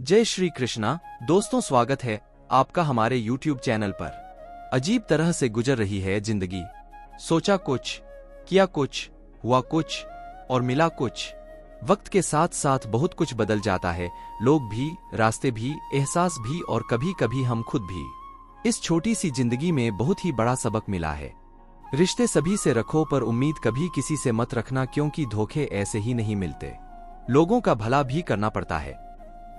जय श्री कृष्णा। दोस्तों, स्वागत है आपका हमारे YouTube चैनल पर। अजीब तरह से गुजर रही है जिंदगी। सोचा कुछ, किया कुछ, हुआ कुछ और मिला कुछ। वक्त के साथ साथ बहुत कुछ बदल जाता है, लोग भी, रास्ते भी, एहसास भी और कभी कभी हम खुद भी। इस छोटी सी जिंदगी में बहुत ही बड़ा सबक मिला है। रिश्ते सभी से रखो पर उम्मीद कभी किसी से मत रखना, क्योंकि धोखे ऐसे ही नहीं मिलते। लोगों का भला भी करना पड़ता है।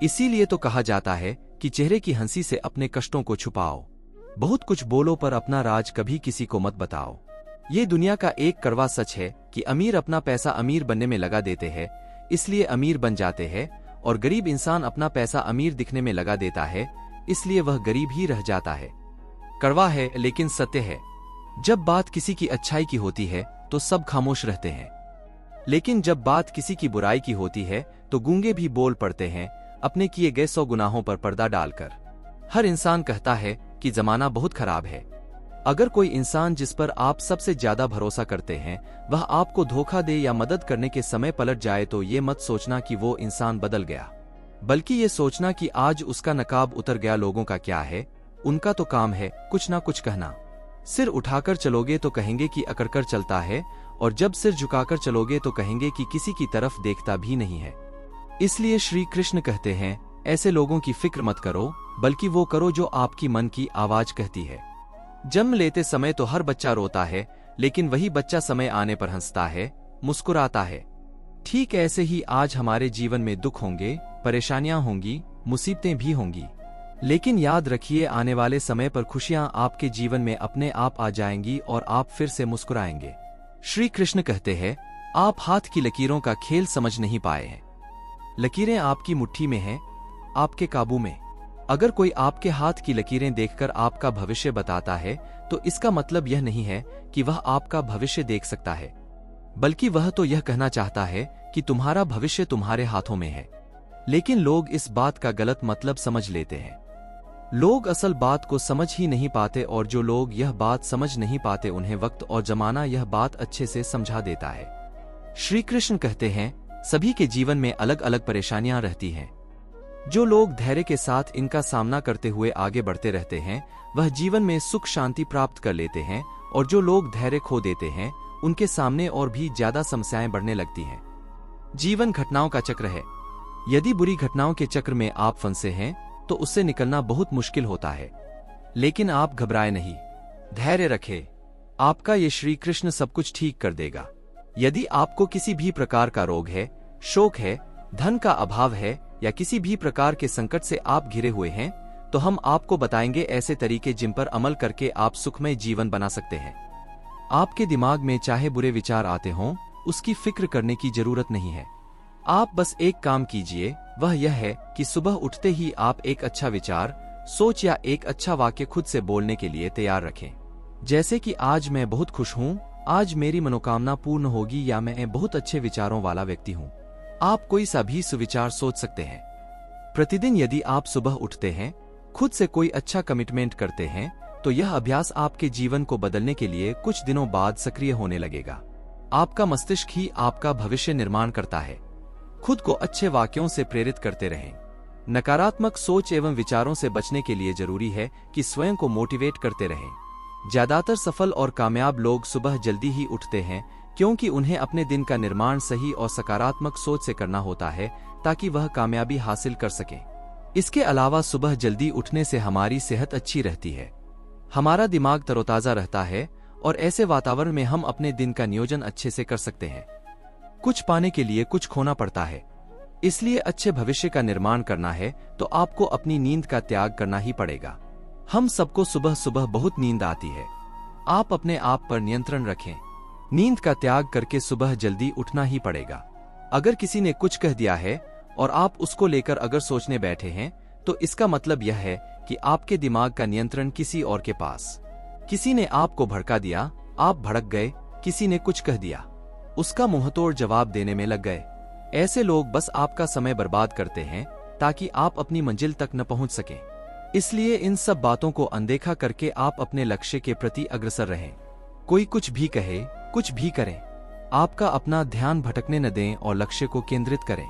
इसीलिए तो कहा जाता है कि चेहरे की हंसी से अपने कष्टों को छुपाओ। बहुत कुछ बोलो पर अपना राज कभी किसी को मत बताओ। ये दुनिया का एक कड़वा सच है कि अमीर अपना पैसा अमीर बनने में लगा देते हैं, इसलिए अमीर बन जाते हैं, और गरीब इंसान अपना पैसा अमीर दिखने में लगा देता है, इसलिए वह गरीब ही रह जाता है। कड़वा है लेकिन सत्य है। जब बात किसी की अच्छाई की होती है तो सब खामोश रहते हैं, लेकिन जब बात किसी की बुराई की होती है तो गूंगे भी बोल पड़ते हैं, अपने किए गए 100 गुनाहों पर पर्दा डालकर। हर इंसान कहता है कि जमाना बहुत खराब है। अगर कोई इंसान जिस पर आप सबसे ज्यादा भरोसा करते हैं वह आपको धोखा दे या मदद करने के समय पलट जाए, तो ये मत सोचना कि वो इंसान बदल गया, बल्कि ये सोचना कि आज उसका नकाब उतर गया। लोगों का क्या है, उनका तो काम है कुछ ना कुछ कहना। सिर उठाकर चलोगे तो कहेंगे कि अकड़कर चलता है, और जब सिर झुकाकर चलोगे तो कहेंगे कि किसी की तरफ देखता भी नहीं है। इसलिए श्री कृष्ण कहते हैं, ऐसे लोगों की फिक्र मत करो, बल्कि वो करो जो आपकी मन की आवाज कहती है। जन्म लेते समय तो हर बच्चा रोता है, लेकिन वही बच्चा समय आने पर हंसता है, मुस्कुराता है। ठीक ऐसे ही आज हमारे जीवन में दुख होंगे, परेशानियां होंगी, मुसीबतें भी होंगी, लेकिन याद रखिए आने वाले समय पर खुशियां आपके जीवन में अपने आप आ जाएंगी और आप फिर से मुस्कुराएंगे। श्री कृष्ण कहते हैं, आप हाथ की लकीरों का खेल समझ नहीं पाए हैं। लकीरें आपकी मुट्ठी में हैं, आपके काबू में। अगर कोई आपके हाथ की लकीरें देखकर आपका भविष्य बताता है तो इसका मतलब यह नहीं है कि वह आपका भविष्य देख सकता है, बल्कि वह तो यह कहना चाहता है कि तुम्हारा भविष्य तुम्हारे हाथों में है। लेकिन लोग इस बात का गलत मतलब समझ लेते हैं। लोग असल बात को समझ ही नहीं पाते, और जो लोग यह बात समझ नहीं पाते उन्हें वक्त और जमाना यह बात अच्छे से समझा देता है। श्री कृष्ण कहते हैं, सभी के जीवन में अलग अलग परेशानियां रहती हैं। जो लोग धैर्य के साथ इनका सामना करते हुए आगे बढ़ते रहते हैं वह जीवन में सुख शांति प्राप्त कर लेते हैं, और जो लोग धैर्य खो देते हैं उनके सामने और भी ज्यादा समस्याएं बढ़ने लगती हैं। जीवन घटनाओं का चक्र है। यदि बुरी घटनाओं के चक्र में आप फंसे हैं तो उससे निकलना बहुत मुश्किल होता है, लेकिन आप घबराए नहीं, धैर्य रखें। आपका ये श्री कृष्ण सब कुछ ठीक कर देगा। यदि आपको किसी भी प्रकार का रोग है, शोक है, धन का अभाव है या किसी भी प्रकार के संकट से आप घिरे हुए हैं, तो हम आपको बताएंगे ऐसे तरीके जिन पर अमल करके आप सुखमय जीवन बना सकते हैं। आपके दिमाग में चाहे बुरे विचार आते हों, उसकी फिक्र करने की जरूरत नहीं है। आप बस एक काम कीजिए, वह यह है कि सुबह उठते ही आप एक अच्छा विचार, सोच या एक अच्छा वाक्य खुद से बोलने के लिए तैयार रखें। जैसे कि आज मैं बहुत खुश हूँ, आज मेरी मनोकामना पूर्ण होगी, या मैं बहुत अच्छे विचारों वाला व्यक्ति हूँ। आप कोई सा भी सुविचार सोच सकते हैं। प्रतिदिन यदि आप सुबह उठते हैं, खुद से कोई अच्छा कमिटमेंट करते हैं, तो यह अभ्यास आपके जीवन को बदलने के लिए कुछ दिनों बाद सक्रिय होने लगेगा। आपका मस्तिष्क ही आपका भविष्य निर्माण करता है। खुद को अच्छे वाक्यों से प्रेरित करते रहें। नकारात्मक सोच एवं विचारों से बचने के लिए जरूरी है कि स्वयं को मोटिवेट करते रहें। ज्यादातर सफल और कामयाब लोग सुबह जल्दी ही उठते हैं, क्योंकि उन्हें अपने दिन का निर्माण सही और सकारात्मक सोच से करना होता है, ताकि वह कामयाबी हासिल कर सकें। इसके अलावा सुबह जल्दी उठने से हमारी सेहत अच्छी रहती है, हमारा दिमाग तरोताजा रहता है, और ऐसे वातावरण में हम अपने दिन का नियोजन अच्छे से कर सकते हैं। कुछ पाने के लिए कुछ खोना पड़ता है, इसलिए अच्छे भविष्य का निर्माण करना है तो आपको अपनी नींद का त्याग करना ही पड़ेगा। हम सबको सुबह सुबह बहुत नींद आती है। आप अपने आप पर नियंत्रण रखें। नींद का त्याग करके सुबह जल्दी उठना ही पड़ेगा। अगर किसी ने कुछ कह दिया है और आप उसको लेकर अगर सोचने बैठे हैं, तो इसका मतलब यह है कि आपके दिमाग का नियंत्रण किसी और के पास। किसी ने आपको भड़का दिया, आप भड़क गए, किसी ने कुछ कह दिया, उसका मुंहतोड़ जवाब देने में लग गए। ऐसे लोग बस आपका समय बर्बाद करते हैं ताकि आप अपनी मंजिल तक न पहुंच सकें। इसलिए इन सब बातों को अनदेखा करके आप अपने लक्ष्य के प्रति अग्रसर रहें। कोई कुछ भी कहे, कुछ भी करें, आपका अपना ध्यान भटकने न दें और लक्ष्य को केंद्रित करें।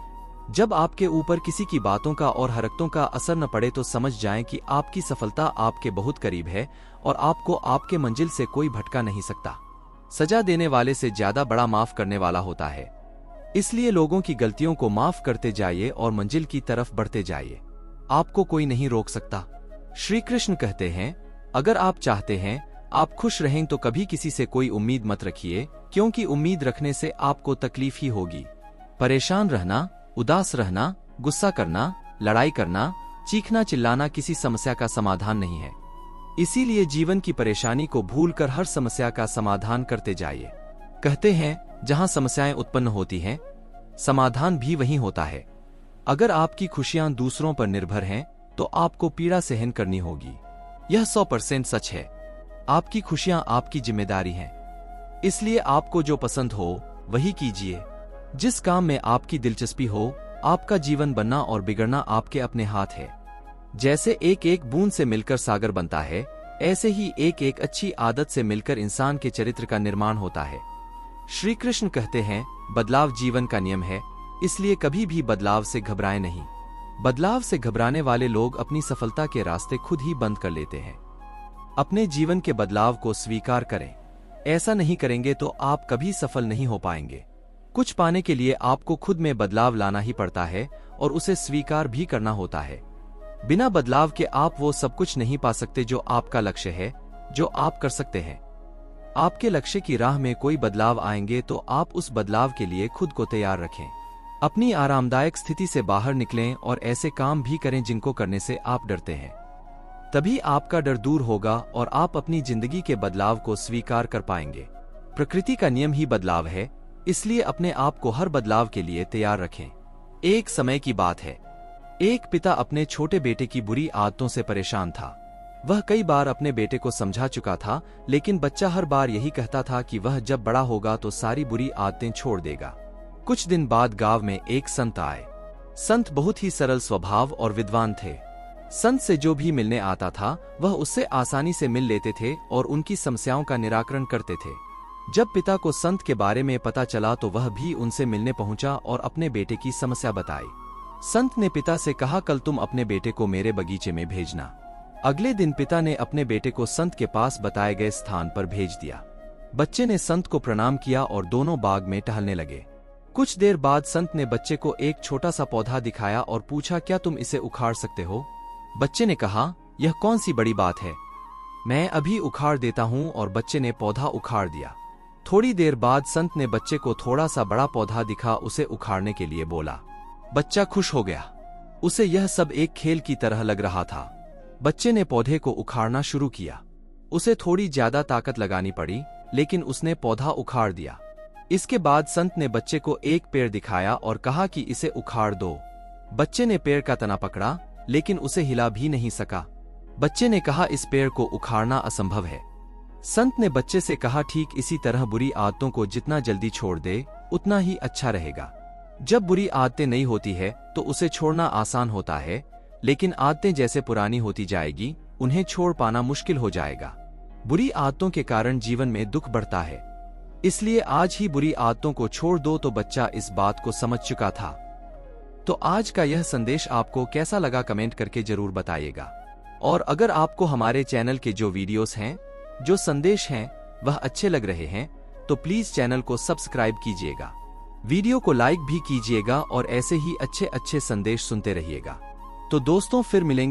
जब आपके ऊपर किसी की बातों का और हरकतों का असर न पड़े तो समझ जाएं कि आपकी सफलता आपके बहुत करीब है और आपको आपके मंजिल से कोई भटका नहीं सकता। सजा देने वाले से ज्यादा बड़ा माफ करने वाला होता है। इसलिए लोगों की गलतियों को माफ करते जाइए और मंजिल की तरफ बढ़ते जाइए। आपको कोई नहीं रोक सकता। श्री कृष्ण कहते हैं, अगर आप चाहते हैं आप खुश रहें तो कभी किसी से कोई उम्मीद मत रखिए, क्योंकि उम्मीद रखने से आपको तकलीफ ही होगी। परेशान रहना, उदास रहना, गुस्सा करना, लड़ाई करना, चीखना चिल्लाना किसी समस्या का समाधान नहीं है। इसीलिए जीवन की परेशानी को भूलकर हर समस्या का समाधान करते जाइए। कहते हैं, जहां समस्याएं उत्पन्न होती हैं, समाधान भी वहीं होता है। अगर आपकी खुशियां दूसरों पर निर्भर हैं, तो आपको पीड़ा सहन करनी होगी। यह 100% सच है। आपकी खुशियां आपकी जिम्मेदारी हैं। इसलिए आपको जो पसंद हो वही कीजिए। जिस काम में आपकी दिलचस्पी हो, आपका जीवन बनना और बिगड़ना आपके अपने हाथ है। जैसे एक एक बूंद से मिलकर सागर बनता है, ऐसे ही एक एक अच्छी आदत से मिलकर इंसान के चरित्र का निर्माण होता है। श्री कृष्ण कहते हैं, बदलाव जीवन का नियम है, इसलिए कभी भी बदलाव से घबराएं नहीं। बदलाव से घबराने वाले लोग अपनी सफलता के रास्ते खुद ही बंद कर लेते हैं। अपने जीवन के बदलाव को स्वीकार करें। ऐसा नहीं करेंगे तो आप कभी सफल नहीं हो पाएंगे। कुछ पाने के लिए आपको खुद में बदलाव लाना ही पड़ता है और उसे स्वीकार भी करना होता है। बिना बदलाव के आप वो सब कुछ नहीं पा सकते जो आपका लक्ष्य है, जो आप कर सकते हैं। आपके लक्ष्य की राह में कोई बदलाव आएंगे तो आप उस बदलाव के लिए खुद को तैयार रखें। अपनी आरामदायक स्थिति से बाहर निकलें और ऐसे काम भी करें जिनको करने से आप डरते हैं। तभी आपका डर दूर होगा और आप अपनी जिंदगी के बदलाव को स्वीकार कर पाएंगे। प्रकृति का नियम ही बदलाव है, इसलिए अपने आप को हर बदलाव के लिए तैयार रखें। एक समय की बात है, एक पिता अपने छोटे बेटे की बुरी आदतों से परेशान था। वह कई बार अपने बेटे को समझा चुका था, लेकिन बच्चा हर बार यही कहता था कि वह जब बड़ा होगा तो सारी बुरी आदतें छोड़ देगा। कुछ दिन बाद गांव में एक संत आए। संत बहुत ही सरल स्वभाव और विद्वान थे। संत से जो भी मिलने आता था वह उससे आसानी से मिल लेते थे और उनकी समस्याओं का निराकरण करते थे। जब पिता को संत के बारे में पता चला तो वह भी उनसे मिलने पहुंचा और अपने बेटे की समस्या बताई। संत ने पिता से कहा, कल तुम अपने बेटे को मेरे बगीचे में भेजना। अगले दिन पिता ने अपने बेटे को संत के पास बताए गए स्थान पर भेज दिया। बच्चे ने संत को प्रणाम किया और दोनों बाग में टहलने लगे। कुछ देर बाद संत ने बच्चे को एक छोटा सा पौधा दिखाया और पूछा, क्या तुम इसे उखाड़ सकते हो? बच्चे ने कहा, यह कौन सी बड़ी बात है, मैं अभी उखाड़ देता हूं, और बच्चे ने पौधा उखाड़ दिया। थोड़ी देर बाद संत ने बच्चे को थोड़ा सा बड़ा पौधा दिखा, उसे उखाड़ने के लिए बोला। बच्चा खुश हो गया। उसे यह सब एक खेल की तरह लग रहा था। बच्चे ने पौधे को उखाड़ना शुरू किया। उसे थोड़ी ज्यादा ताकत लगानी पड़ी, लेकिन उसने पौधा उखाड़ दिया। इसके बाद संत ने बच्चे को एक पेड़ दिखाया और कहा कि इसे उखाड़ दो। बच्चे ने पेड़ का तना पकड़ा, लेकिन उसे हिला भी नहीं सका। बच्चे ने कहा, इस पेड़ को उखाड़ना असंभव है। संत ने बच्चे से कहा, ठीक इसी तरह बुरी आदतों को जितना जल्दी छोड़ दे उतना ही अच्छा रहेगा। जब बुरी आदतें नहीं होती है तो उसे छोड़ना आसान होता है, लेकिन आदतें जैसे पुरानी होती जाएगी उन्हें छोड़ पाना मुश्किल हो जाएगा। बुरी आदतों के कारण जीवन में दुख बढ़ता है, इसलिए आज ही बुरी आदतों को छोड़ दो। तो बच्चा इस बात को समझ चुका था। तो आज का यह संदेश आपको कैसा लगा कमेंट करके जरूर बताइएगा। और अगर आपको हमारे चैनल के जो वीडियोस हैं, जो संदेश हैं, वह अच्छे लग रहे हैं तो प्लीज चैनल को सब्सक्राइब कीजिएगा, वीडियो को लाइक भी कीजिएगा और ऐसे ही अच्छे अच्छे संदेश सुनते रहिएगा। तो दोस्तों, फिर मिलेंगे